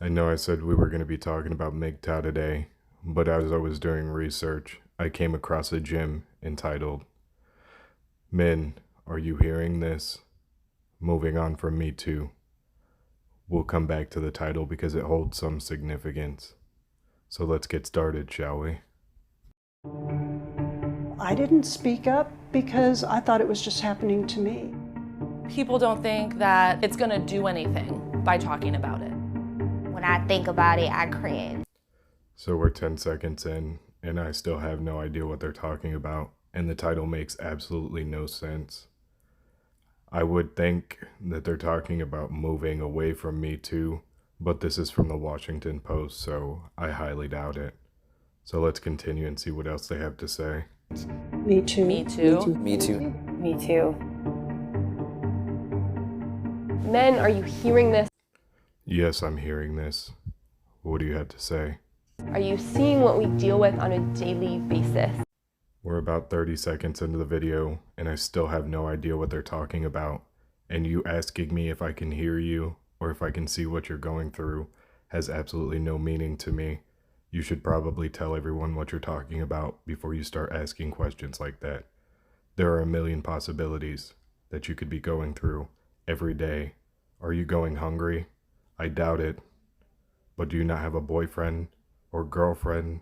I know I said we were going to be talking about MGTOW today, but as I was doing research, I came across a gym entitled Men, Are You Hearing This? Moving on from Me Too. We'll come back to the title because it holds some significance. So let's get started, shall we? I didn't speak up because I thought it was just happening to me. People don't think that it's gonna do anything by talking about it. When I think about it, I cringe. So we're 10 seconds in, and I still have no idea what they're talking about, and the title makes absolutely no sense. I would think that they're talking about moving away from Me Too, but this is from the Washington Post, so I highly doubt it. So let's continue and see what else they have to say. Me too. Me too. Me too. Me too. Men, are you hearing this? Yes, I'm hearing this. What do you have to say? Are you seeing what we deal with on a daily basis? We're about 30 seconds into the video, and I still have no idea what they're talking about. And you asking me if I can hear you or if I can see what you're going through has absolutely no meaning to me. You should probably tell everyone what you're talking about before you start asking questions like that. There are a million possibilities that you could be going through every day. Are you going hungry? I doubt it. But do you not have a boyfriend or girlfriend?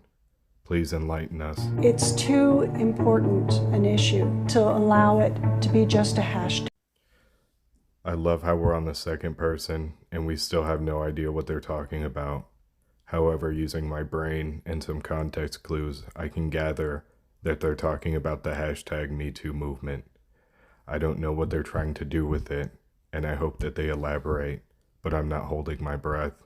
Please enlighten us. It's too important an issue to allow it to be just a hashtag. I love how we're on the second person and we still have no idea what they're talking about. However, using my brain and some context clues, I can gather that they're talking about the hashtag MeToo movement. I don't know what they're trying to do with it, and I hope that they elaborate, but I'm not holding my breath.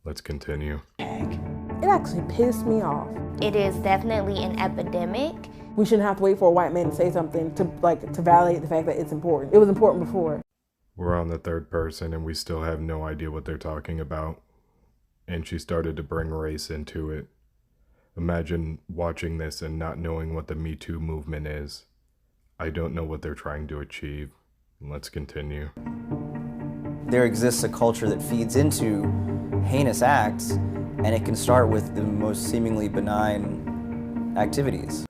Let's continue. It actually pissed me off. It is definitely an epidemic. We shouldn't have to wait for a white man to say something to validate the fact that it's important. It was important before. We're on the third person and we still have no idea what they're talking about. And she started to bring race into it. Imagine watching this and not knowing what the Me Too movement is. I don't know what they're trying to achieve. Let's continue. There exists a culture that feeds into heinous acts, and it can start with the most seemingly benign activities.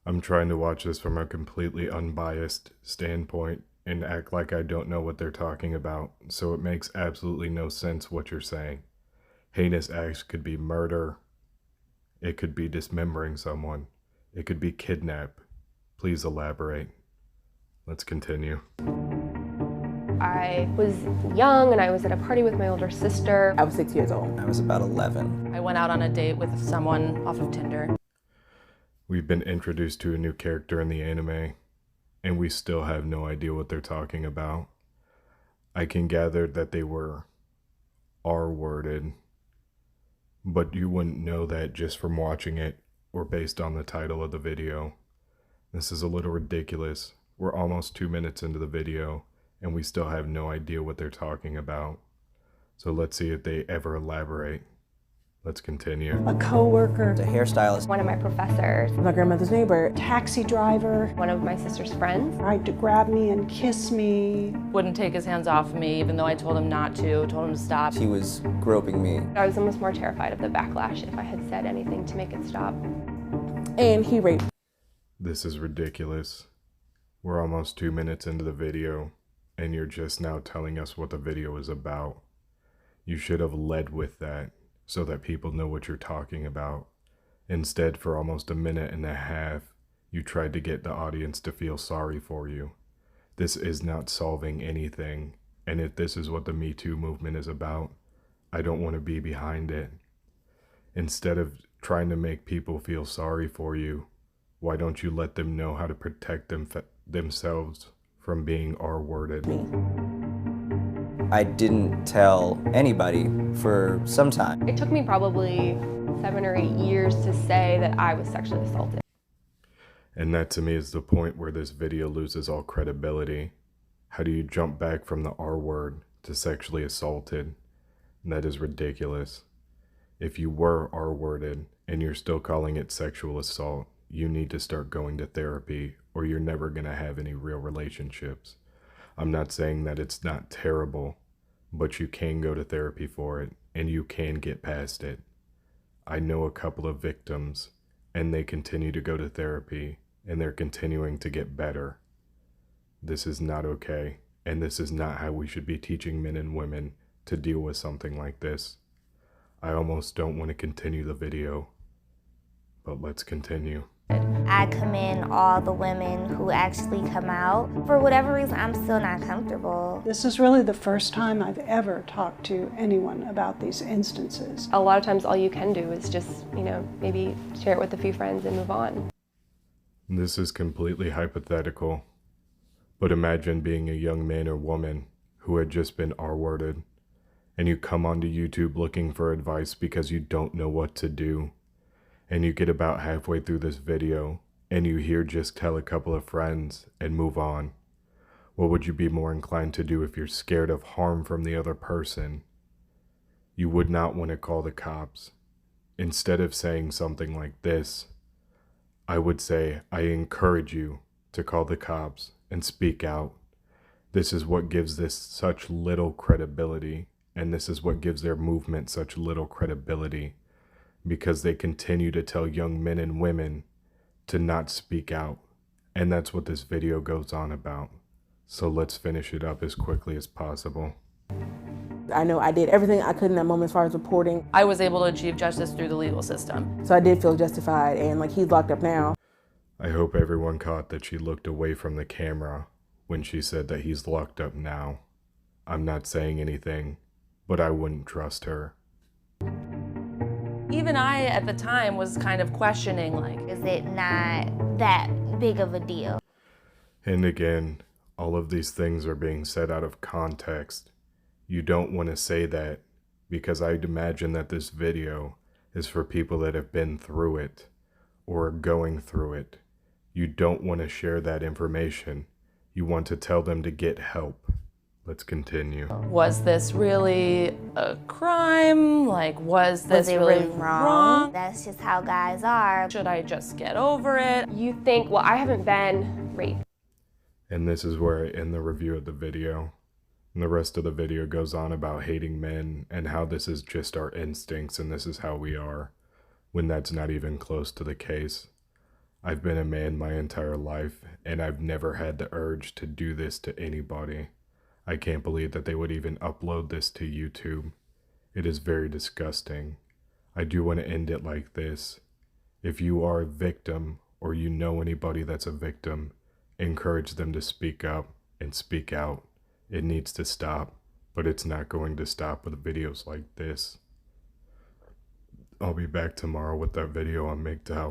I'm trying to watch this from a completely unbiased standpoint and act like I don't know what they're talking about, so it makes absolutely no sense what you're saying. Heinous acts could be murder. It could be dismembering someone. It could be kidnap. Please elaborate. Let's continue. I was young and I was at a party with my older sister. I was 6 years old. I was about 11. I went out on a date with someone off of Tinder. We've been introduced to a new character in the anime, and we still have no idea what they're talking about. I can gather that they were R-worded, but you wouldn't know that just from watching it or based on the title of the video. This is a little ridiculous. We're almost 2 minutes into the video, and we still have no idea what they're talking about. So let's see if they ever elaborate. Let's continue. A coworker, The hairstylist. One of my professors, My grandmother's neighbor. taxi driver, one of my sister's friends. tried to grab me and kiss me. Wouldn't take his hands off me, even though I told him not to, told him to stop. He was groping me. I was almost more terrified of the backlash if I had said anything to make it stop. And he raped me. This is ridiculous. We're almost 2 minutes into the video, and you're just now telling us what the video is about. You should have led with that so that people know what you're talking about. Instead, for almost a minute and a half, you tried to get the audience to feel sorry for you. This is not solving anything, and if this is what the Me Too movement is about, I don't want to be behind it. Instead of trying to make people feel sorry for you, why don't you let them know how to protect themselves from being R-worded? I didn't tell anybody for some time. It took me probably 7 or 8 years to say that I was sexually assaulted. And that to me is the point where this video loses all credibility. How do you jump back from the R word to sexually assaulted? That is ridiculous. If you were R-worded and you're still calling it sexual assault, you need to start going to therapy or you're never going to have any real relationships. I'm not saying that it's not terrible, but you can go to therapy for it. and you can get past it. I know a couple of victims, and they continue to go to therapy, and they're continuing to get better. This is not okay, and this is not how we should be teaching men and women to deal with something like this. I almost don't want to continue the video, but let's continue. I commend all the women who actually come out. For whatever reason, I'm still not comfortable. This is really the first time I've ever talked to anyone about these instances. A lot of times all you can do is just, maybe share it with a few friends and move on. This is completely hypothetical, but imagine being a young man or woman who had just been R-worded, and you come onto YouTube looking for advice because you don't know what to do. And you get about halfway through this video and you hear just tell a couple of friends and move on. What would you be more inclined to do if you're scared of harm from the other person? You would not want to call the cops. Instead of saying something like this, I would say, I encourage you to call the cops and speak out. This is what gives this such little credibility, and this is what gives their movement such little credibility. Because they continue to tell young men and women to not speak out. And that's what this video goes on about. So let's finish it up as quickly as possible. I know I did everything I could in that moment as far as reporting. I was able to achieve justice through the legal system. So I did feel justified, and he's locked up now. I hope everyone caught that she looked away from the camera when she said that he's locked up now. I'm not saying anything, but I wouldn't trust her. Even I, at the time, was kind of questioning, Is it not that big of a deal? And again, all of these things are being said out of context. You don't want to say that because I'd imagine that this video is for people that have been through it or are going through it. You don't want to share that information. You want to tell them to get help. Let's continue. was this really a crime? Was this Was it really really wrong? That's just how guys are. Should I just get over it? You think, well, I haven't been raped. And this is where I end the review of the video. And the rest of the video goes on about hating men and how this is just our instincts and this is how we are, when that's not even close to the case. I've been a man my entire life, and I've never had the urge to do this to anybody. I can't believe that they would even upload this to YouTube. It is very disgusting. I do want to end it like this. If you are a victim or you know anybody that's a victim, encourage them to speak up and speak out. It needs to stop, but it's not going to stop with videos like this. I'll be back tomorrow with that video on MGTOW.